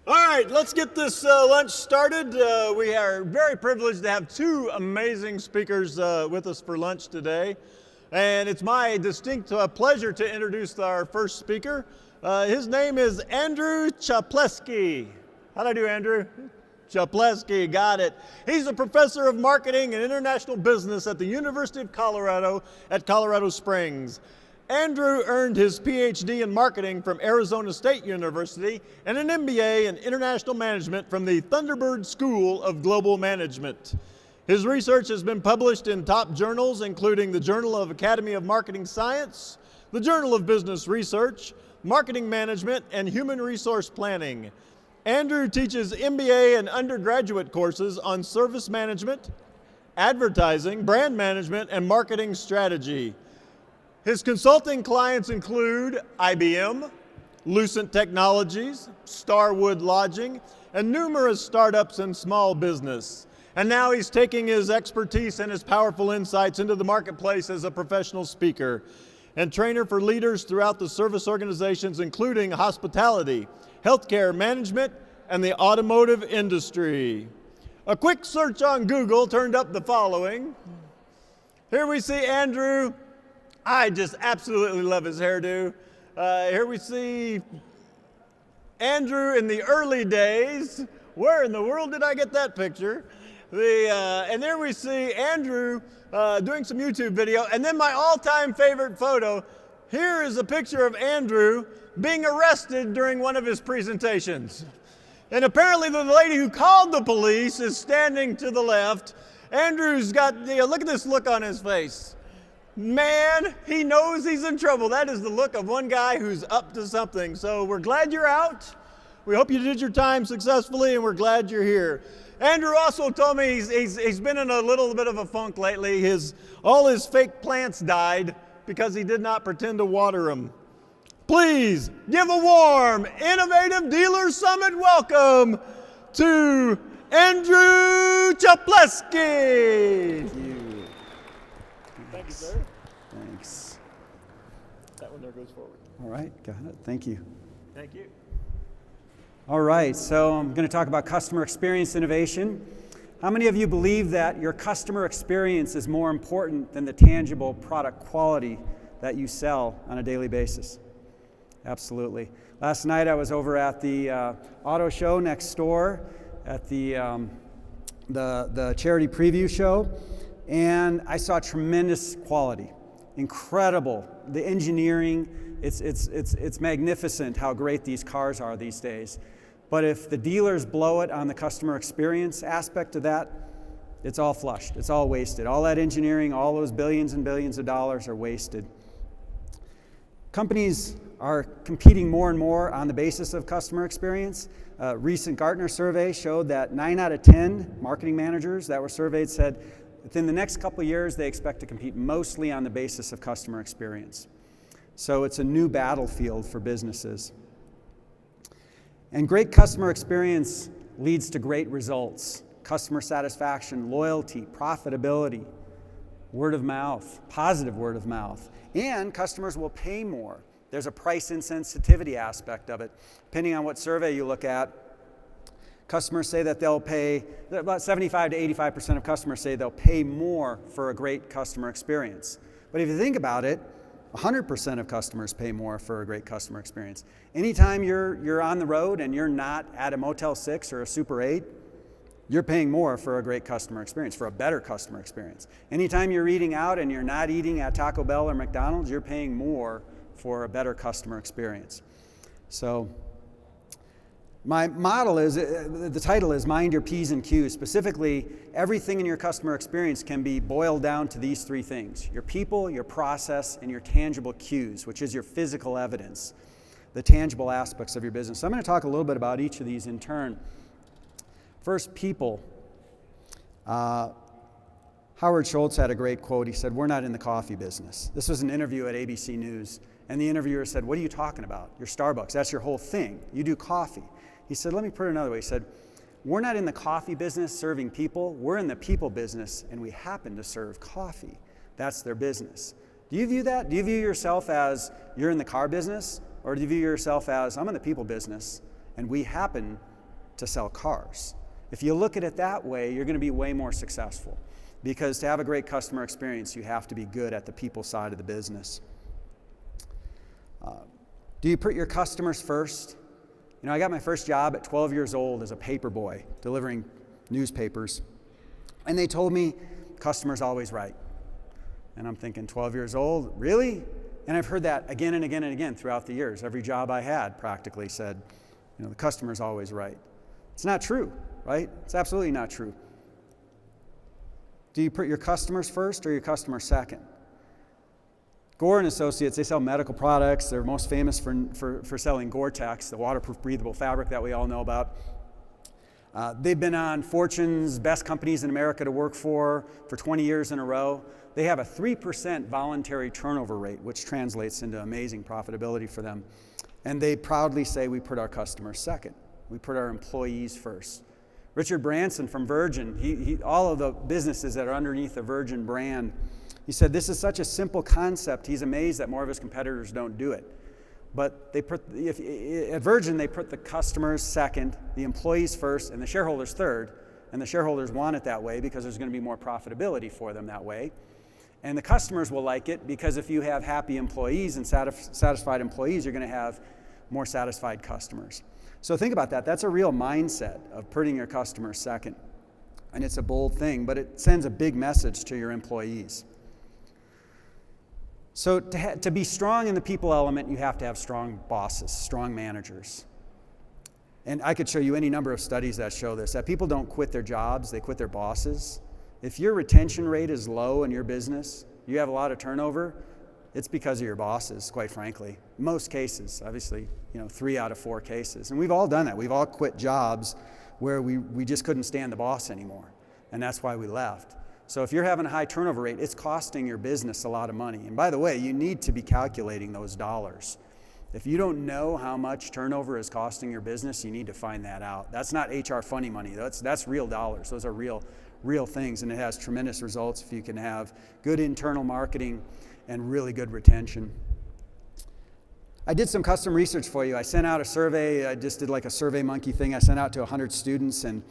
All right, let's get this lunch started. We are very privileged to have two amazing speakers with us for lunch today. And it's my distinct pleasure to introduce our first speaker. His name is Andrew Czaplewski. How'd I do, Andrew? Czaplewski, got it. He's a professor of marketing and international business at the University of Colorado at Colorado Springs. Andrew earned his PhD in marketing from Arizona State University and an MBA in international management from the Thunderbird School of Global Management. His research has been published in top journals, including the Journal of Academy of Marketing Science, the Journal of Business Research, Marketing Management, and Human Resource Planning. Andrew teaches MBA and undergraduate courses on service management, advertising, brand management, and marketing strategy. His consulting clients include IBM, Lucent Technologies, Starwood Lodging, and numerous startups and small business. And now he's taking his expertise and his powerful insights into the marketplace as a professional speaker and trainer for leaders throughout the service organizations, including hospitality, healthcare management, and the automotive industry. A quick search on Google turned up the following. Here we see Andrew. I just absolutely love his hairdo. Here we see Andrew in the early days. Where in the world did I get that picture? And there we see Andrew doing some YouTube video. And then my all-time favorite photo, here is a picture of Andrew being arrested during one of his presentations. And apparently the lady who called the police is standing to the left. Andrew's got, look at this look on his face. Man, he knows he's in trouble. That is the look of one guy who's up to something. So we're glad you're out. We hope you did your time successfully, and we're glad you're here. Andrew also told me he's been in a little bit of a funk lately. All his fake plants died because he did not pretend to water them. Please give a warm, Innovative Dealer Summit welcome to Andrew Czaplewski. Thank you. Thank you, sir. Thanks. That one there goes forward. All right, got it. Thank you. Thank you. All right, so I'm going to talk about customer experience innovation. How many of you believe that your customer experience is more important than the tangible product quality that you sell on a daily basis? Absolutely. Last night I was over at the auto show next door at the charity preview show, and I saw tremendous quality, incredible. The engineering, it's magnificent how great these cars are these days. But if the dealers blow it on the customer experience aspect of that, it's all flushed, it's all wasted. All that engineering, all those billions and billions of dollars are wasted. Companies are competing more and more on the basis of customer experience. A recent Gartner survey showed that 9 out of 10 marketing managers that were surveyed said within the next couple of years they expect to compete mostly on the basis of customer experience. So it's a new battlefield for businesses. And great customer experience leads to great results. Customer satisfaction, loyalty, profitability, word of mouth, positive word of mouth. And customers will pay more. There's a price insensitivity aspect of it. Depending on what survey you look at, customers say that they'll pay, about 75 to 85% of customers say they'll pay more for a great customer experience. But if you think about it, 100% of customers pay more for a great customer experience. Anytime you're on the road and you're not at a Motel 6 or a Super 8, you're paying more for a great customer experience, for a better customer experience. Anytime you're eating out and you're not eating at Taco Bell or McDonald's, you're paying more for a better customer experience. So my model is, the title is Mind Your P's and Q's. Specifically, everything in your customer experience can be boiled down to these three things: your people, your process, and your tangible cues, which is your physical evidence, the tangible aspects of your business. So I'm going to talk a little bit about each of these in turn. First, people. Howard Schultz had a great quote. He said, "We're not in the coffee business." This was an interview at ABC News. And the interviewer said, "What are you talking about? You're Starbucks. That's your whole thing. You do coffee." He said, "Let me put it another way." He said, "We're not in the coffee business serving people. We're in the people business, and we happen to serve coffee. That's their business." Do you view that? Do you view yourself as you're in the car business? Or do you view yourself as I'm in the people business, and we happen to sell cars. If you look at it that way, you're going to be way more successful, because to have a great customer experience, you have to be good at the people side of the business. Do you put your customers first? You know, I got my first job at 12 years old as a paper boy, delivering newspapers. And they told me, customer's always right. And I'm thinking, 12 years old, really? And I've heard that again and again and again throughout the years. Every job I had practically said, you know, the customer's always right. It's not true, right? It's absolutely not true. Do you put your customers first or your customers second? Gore & Associates, they sell medical products. They're most famous for selling Gore-Tex, the waterproof breathable fabric that we all know about. They've been on Fortune's Best Companies in America to Work for 20 years in a row. They have a 3% voluntary turnover rate, which translates into amazing profitability for them. And they proudly say we put our customers second. We put our employees first. Richard Branson from Virgin, all of the businesses that are underneath the Virgin brand, he said this is such a simple concept, he's amazed that more of his competitors don't do it. But at Virgin, they put the customers second, the employees first, and the shareholders third. And the shareholders want it that way because there's going to be more profitability for them that way. And the customers will like it because if you have happy employees and satisfied employees, you're going to have more satisfied customers. So think about that. That's a real mindset of putting your customers second. And it's a bold thing, but it sends a big message to your employees. So to be strong in the people element, you have to have strong bosses, strong managers. And I could show you any number of studies that show this, that people don't quit their jobs, they quit their bosses. If your retention rate is low in your business, you have a lot of turnover, it's because of your bosses, quite frankly. Most cases, obviously, 3 out of 4 cases. And we've all done that. We've all quit jobs where we just couldn't stand the boss anymore. And that's why we left. So if you're having a high turnover rate, it's costing your business a lot of money. And by the way, you need to be calculating those dollars. If you don't know how much turnover is costing your business, you need to find that out. That's not HR funny money. That's real dollars. Those are real things, and it has tremendous results if you can have good internal marketing and really good retention. I did some custom research for you. I sent out a survey. I just did like a Survey Monkey thing. I sent out to 100 students, and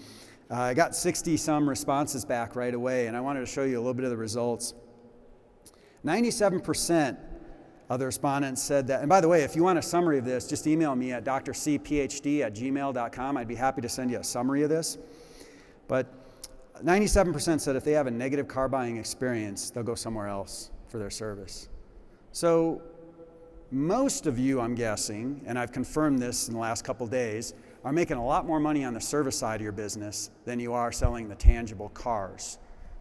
I got 60-some responses back right away, and I wanted to show you a little bit of the results. 97% of the respondents said that, and by the way, if you want a summary of this, just email me at drcphd@gmail.com. I'd be happy to send you a summary of this. But 97% said if they have a negative car buying experience, they'll go somewhere else for their service. So most of you, I'm guessing, and I've confirmed this in the last couple days, are making a lot more money on the service side of your business than you are selling the tangible cars.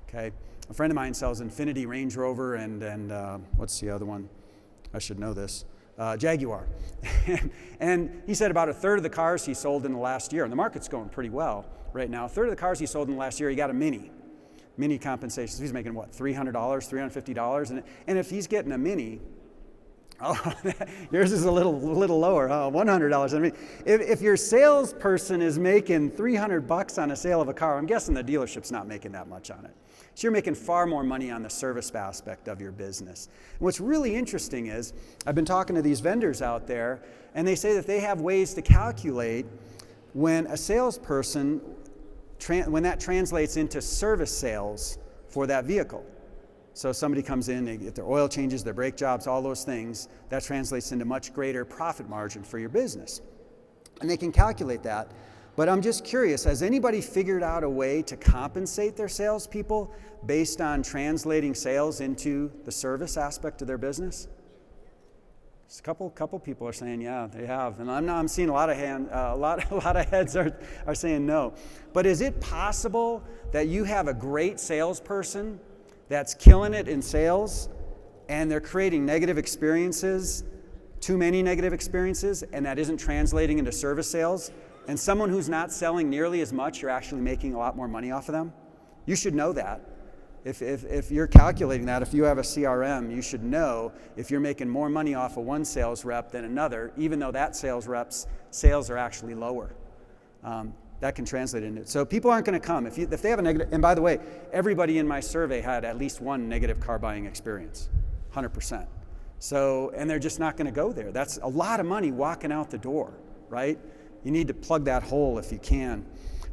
Okay? A friend of mine sells Infiniti, Range Rover, and what's the other one? I should know this. Jaguar. And he said about a third of the cars he sold in the last year, and the market's going pretty well right now, a third of the cars he sold in the last year, he got a Mini compensation. So he's making what, $300, $350? And if he's getting a Mini, oh, yours is a little lower, $100. I mean, if your salesperson is making $300 on a sale of a car, I'm guessing the dealership's not making that much on it. So you're making far more money on the service aspect of your business. And what's really interesting is, I've been talking to these vendors out there, and they say that they have ways to calculate when a salesperson, when that translates into service sales for that vehicle. So somebody comes in, they get their oil changes, their brake jobs, all those things, that translates into much greater profit margin for your business. And they can calculate that. But I'm just curious, has anybody figured out a way to compensate their salespeople based on translating sales into the service aspect of their business? Just a couple people are saying, yeah, they have. And I'm seeing a lot of heads are saying no. But is it possible that you have a great salesperson that's killing it in sales, and they're creating negative experiences, too many negative experiences, and that isn't translating into service sales? And someone who's not selling nearly as much, you're actually making a lot more money off of them? You should know that. If you're calculating that, if you have a CRM, you should know if you're making more money off of one sales rep than another, even though that sales rep's sales are actually lower. That can translate into it. So people aren't going to come. If they have a negative, and by the way, everybody in my survey had at least one negative car buying experience, 100%. So, and they're just not going to go there. That's a lot of money walking out the door, right? You need to plug that hole if you can.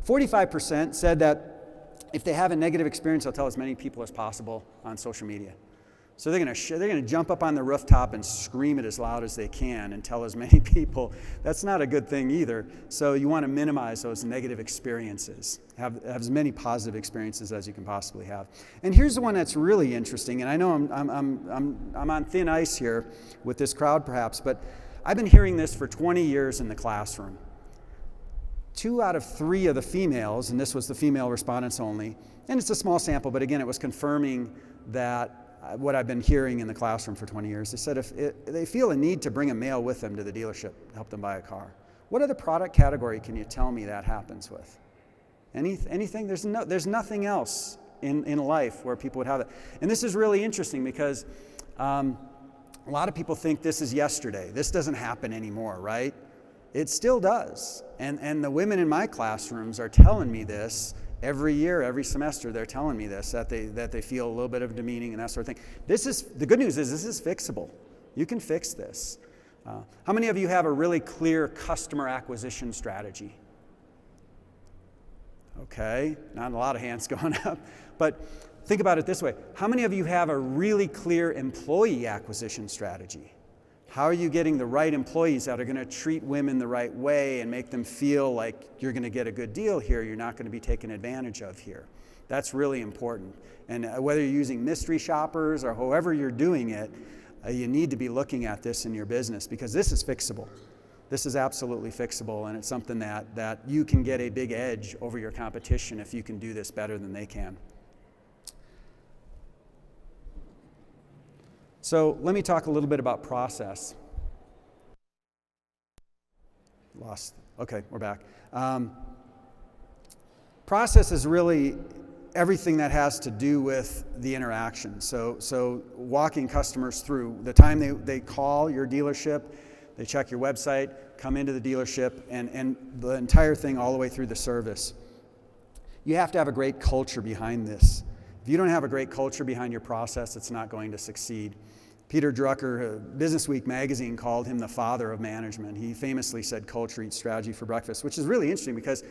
45% said that if they have a negative experience, they'll tell as many people as possible on social media. So they're going to jump up on the rooftop and scream it as loud as they can and tell as many people. That's not a good thing either. So you want to minimize those negative experiences. Have as many positive experiences as you can possibly have. And here's the one that's really interesting. And I know I'm on thin ice here with this crowd perhaps, but I've been hearing this for 20 years in the classroom. 2 out of 3 of the females, and this was the female respondents only, and it's a small sample, but again, it was confirming that what I've been hearing in the classroom for 20 years. They said if they feel a need to bring a male with them to the dealership to help them buy a car. What other product category can you tell me that happens with? Anything? There's nothing else in life where people would have that. And this is really interesting because a lot of people think this is yesterday. This doesn't happen anymore, right? It still does. And the women in my classrooms are telling me this every year, every semester. They're telling me this, that they feel a little bit of demeaning and that sort of thing. The good news is this is fixable. You can fix this. How many of you have a really clear customer acquisition strategy? Okay, not a lot of hands going up, but think about it this way. How many of you have a really clear employee acquisition strategy? How are you getting the right employees that are going to treat women the right way and make them feel like you're going to get a good deal here, you're not going to be taken advantage of here? That's really important. And whether you're using mystery shoppers or however you're doing it, you need to be looking at this in your business because this is fixable. This is absolutely fixable, and it's something that you can get a big edge over your competition if you can do this better than they can. So let me talk a little bit about process. Okay, we're back. Process is really everything that has to do with the interaction. So walking customers through the time they call your dealership, they check your website, come into the dealership, and the entire thing all the way through the service. You have to have a great culture behind this. If you don't have a great culture behind your process, it's not going to succeed. Peter Drucker, Business Week magazine, called him the father of management. He famously said, "Culture eats strategy for breakfast," which is really interesting because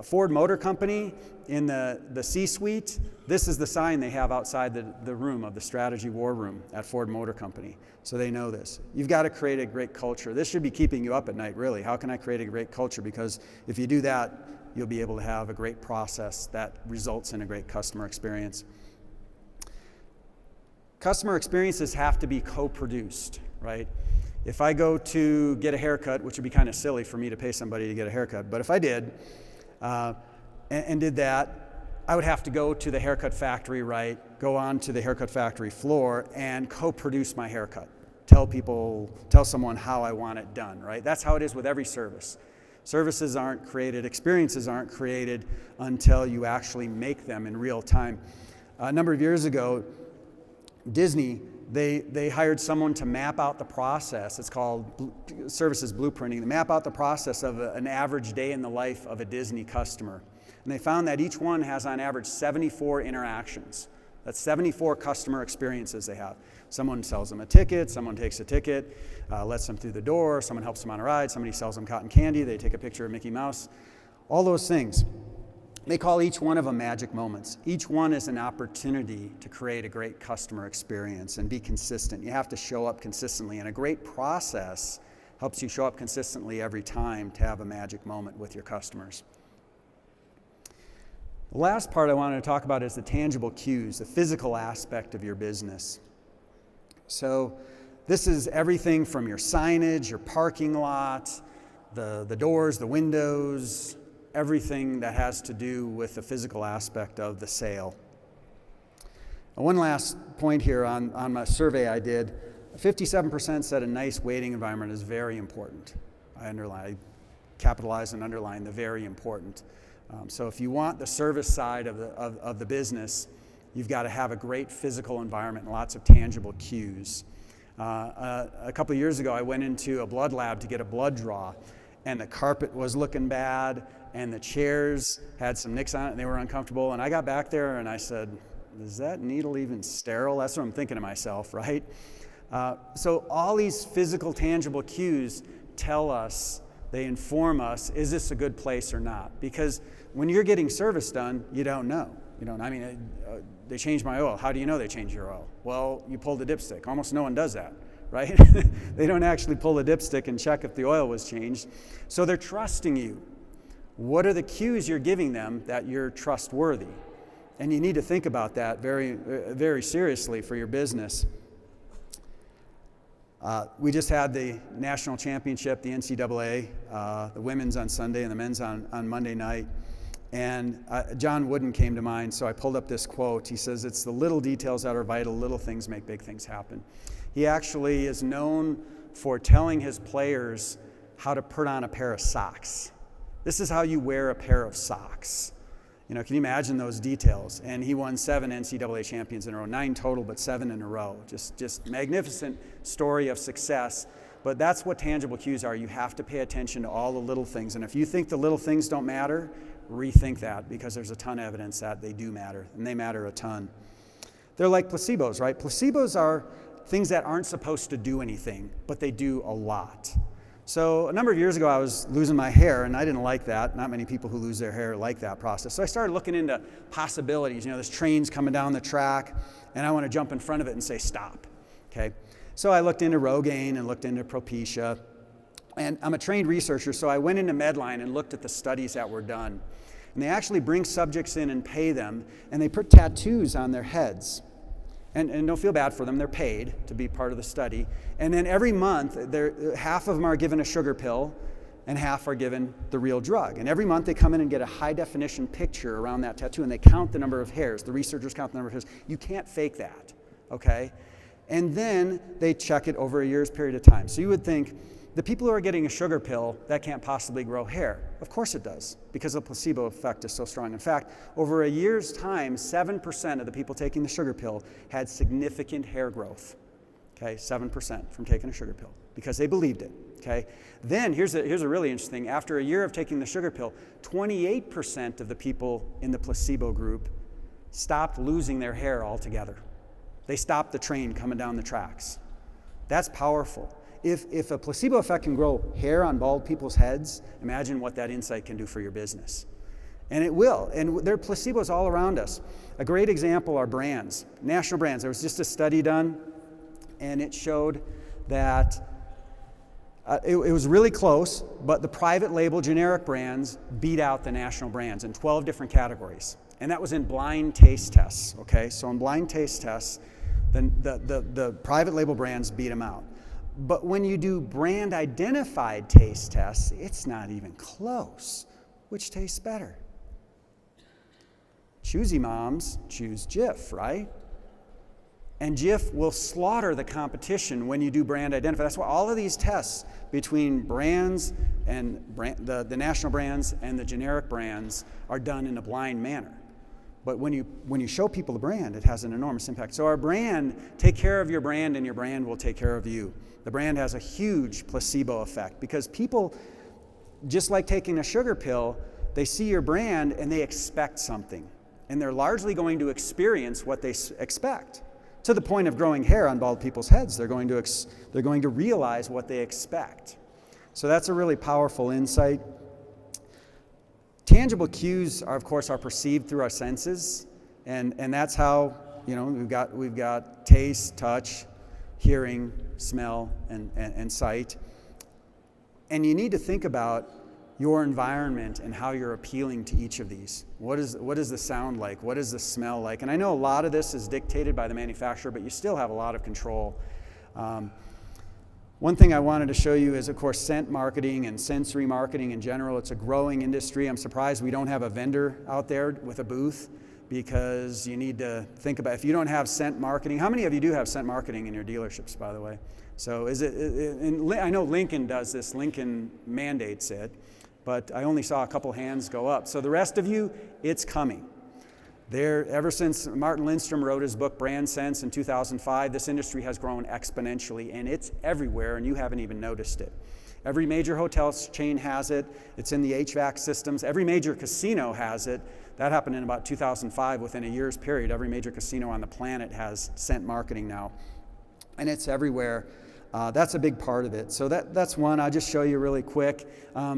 Ford Motor Company, in the C-suite, this is the sign they have outside the room of the strategy war room at Ford Motor Company. So they know this. You've got to create a great culture. This should be keeping you up at night, really. How can I create a great culture? Because if you do that, you'll be able to have a great process that results in a great customer experience. Customer experiences have to be co-produced, right? If I go to get a haircut, which would be kind of silly for me to pay somebody to get a haircut, but if I did and did that, I would have to go to the haircut factory, right? Go on to the haircut factory floor and co-produce my haircut. Tell someone how I want it done, right? That's how it is with every service. Services aren't created, experiences aren't created until you actually make them in real time. A number of years ago, Disney, they hired someone to map out the process. It's called services blueprinting. They map out the process of an average day in the life of a Disney customer. And they found that each one has on average 74 interactions. That's 74 customer experiences they have. Someone sells them a ticket, someone takes a ticket, lets them through the door, someone helps them on a ride, somebody sells them cotton candy, they take a picture of Mickey Mouse. All those things. They call each one of them magic moments. Each one is an opportunity to create a great customer experience and be consistent. You have to show up consistently, and a great process helps you show up consistently every time to have a magic moment with your customers. The last part I wanted to talk about is the tangible cues, the physical aspect of your business. So this is everything from your signage, your parking lot, the doors, the windows, everything that has to do with the physical aspect of the sale. And one last point here on my survey I did, 57% said a nice waiting environment is very important. I capitalize and underline the very important. So if you want the service side of the business, you've got to have a great physical environment and lots of tangible cues. A couple of years ago, I went into a blood lab to get a blood draw, and the carpet was looking bad, and the chairs had some nicks on it, and they were uncomfortable. And I got back there, and I said, is that needle even sterile? That's what I'm thinking to myself, right? So all these physical, tangible cues tell us they inform us, is this a good place or not? Because when you're getting service done, you don't know. They changed my oil. How do you know they changed your oil? Well, you pull the dipstick. Almost no one does that, right? They don't actually pull the dipstick and check if the oil was changed. So they're trusting you. What are the cues you're giving them that you're trustworthy? And you need to think about that very, very seriously for your business. We just had the national championship, the NCAA, the women's on Sunday and the men's on Monday night. And John Wooden came to mind, so I pulled up this quote. He says, "It's the little details that are vital. Little things make big things happen." He actually is known for telling his players how to put on a pair of socks. This is how you wear a pair of socks. Can you imagine those details? And he won 7 NCAA champions in a row, 9 total, but 7 in a row. Just magnificent story of success. But that's what tangible cues are. You have to pay attention to all the little things. And if you think the little things don't matter, rethink that, because there's a ton of evidence that they do matter, and they matter a ton. They're like placebos, right? Placebos are things that aren't supposed to do anything, but they do a lot. So a number of years ago, I was losing my hair, and I didn't like that. Not many people who lose their hair like that process. So I started looking into possibilities. This train's coming down the track, and I want to jump in front of it and say, stop, okay? So I looked into Rogaine and looked into Propecia, and I'm a trained researcher, so I went into Medline and looked at the studies that were done. And they actually bring subjects in and pay them, and they put tattoos on their heads. And don't feel bad for them, they're paid to be part of the study. And then every month, half of them are given a sugar pill, and half are given the real drug. And every month they come in and get a high definition picture around that tattoo, and they count the number of hairs. The researchers count the number of hairs. You can't fake that, okay? And then they check it over a year's period of time. So you would think, the people who are getting a sugar pill, that can't possibly grow hair. Of course it does, because the placebo effect is so strong. In fact, over a year's time, 7% of the people taking the sugar pill had significant hair growth. Okay, 7% from taking a sugar pill, because they believed it. Okay, then here's a really interesting thing. After a year of taking the sugar pill, 28% of the people in the placebo group stopped losing their hair altogether. They stopped the train coming down the tracks. That's powerful. If a placebo effect can grow hair on bald people's heads, imagine what that insight can do for your business. And it will. And there are placebos all around us. A great example are brands, national brands. There was just a study done, and it showed that it was really close, but the private label generic brands beat out the national brands in 12 different categories. And that was in blind taste tests, okay? So in blind taste tests, the private label brands beat them out. But when you do brand identified taste tests, it's not even close. Which tastes better? Choosy moms choose Jif, right? And Jif will slaughter the competition when you do brand identified. That's why all of these tests between brands and the national brands and the generic brands are done in a blind manner. But when you show people the brand, it has an enormous impact. So our brand, take care of your brand, and your brand will take care of you. The brand has a huge placebo effect, because people, just like taking a sugar pill, they see your brand and they expect something. And they're largely going to experience what they expect. To the point of growing hair on bald people's heads, they're going to realize what they expect. So that's a really powerful insight. Tangible cues are, of course, are perceived through our senses, and that's how, we've got taste, touch, hearing, smell, and sight. And you need to think about your environment and how you're appealing to each of these. What is the sound like? What is the smell like? And I know a lot of this is dictated by the manufacturer, but you still have a lot of control. One thing I wanted to show you is, of course, scent marketing and sensory marketing in general. It's a growing industry. I'm surprised we don't have a vendor out there with a booth, because you need to think about, if you don't have scent marketing, how many of you do have scent marketing in your dealerships, by the way? So I know Lincoln does this, Lincoln mandates it, but I only saw a couple hands go up. So the rest of you, it's coming. Ever since Martin Lindstrom wrote his book, Brand Sense, in 2005, this industry has grown exponentially, and it's everywhere, and you haven't even noticed it. Every major hotel chain has it. It's in the HVAC systems. Every major casino has it. That happened in about 2005. Within a year's period, every major casino on the planet has scent marketing now, and it's everywhere. That's a big part of it. So that's one. I'll just show you really quick.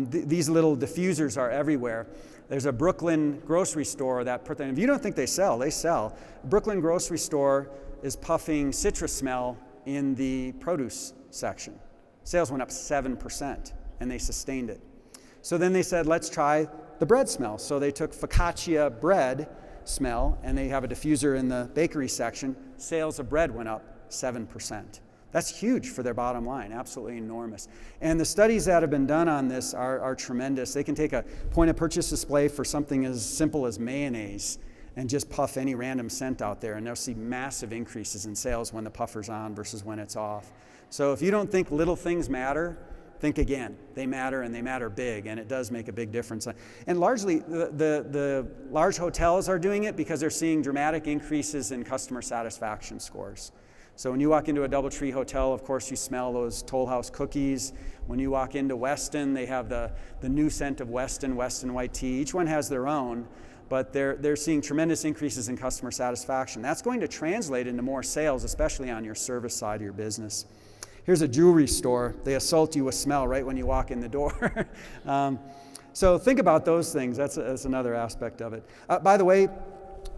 These little diffusers are everywhere. There's a Brooklyn grocery store that put them. If you don't think they sell, they sell. Brooklyn grocery store is puffing citrus smell in the produce section. Sales went up 7%, and they sustained it. So then they said, let's try the bread smell. So they took focaccia bread smell, and they have a diffuser in the bakery section. Sales of bread went up 7%. That's huge for their bottom line, absolutely enormous. And the studies that have been done on this are tremendous. They can take a point of purchase display for something as simple as mayonnaise and just puff any random scent out there, and they'll see massive increases in sales when the puffer's on versus when it's off. So if you don't think little things matter, think again. They matter, and they matter big, and it does make a big difference. And largely, the large hotels are doing it because they're seeing dramatic increases in customer satisfaction scores. So when you walk into a DoubleTree hotel, of course, you smell those Toll House cookies. When you walk into Westin, they have the new scent of Westin white tea. Each one has their own, but they're seeing tremendous increases in customer satisfaction. That's going to translate into more sales, especially on your service side of your business. Here's a jewelry store. They assault you with smell right when you walk in the door. So think about those things. That's another aspect of it. By the way,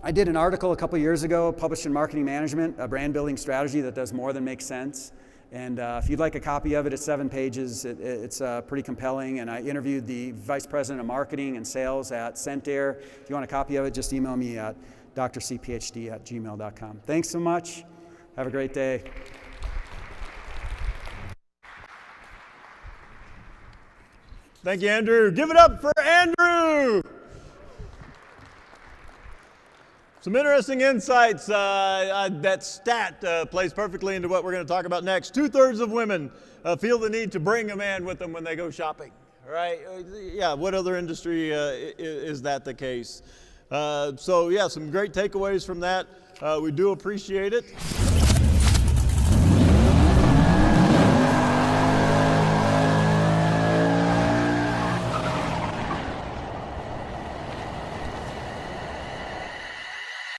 I did an article a couple years ago, published in Marketing Management, a brand building strategy that does more than make sense. And if you'd like a copy of it, it's 7 pages. It's pretty compelling. And I interviewed the Vice President of Marketing and Sales at Centair. If you want a copy of it, just email me at drcphd@gmail.com. Thanks so much. Have a great day. Thank you, Andrew. Give it up for Andrew. Some interesting insights. That stat plays perfectly into what we're going to talk about next. 2/3 of women feel the need to bring a man with them when they go shopping. Right? Yeah. What other industry is that the case? So yeah, some great takeaways from that. We do appreciate it.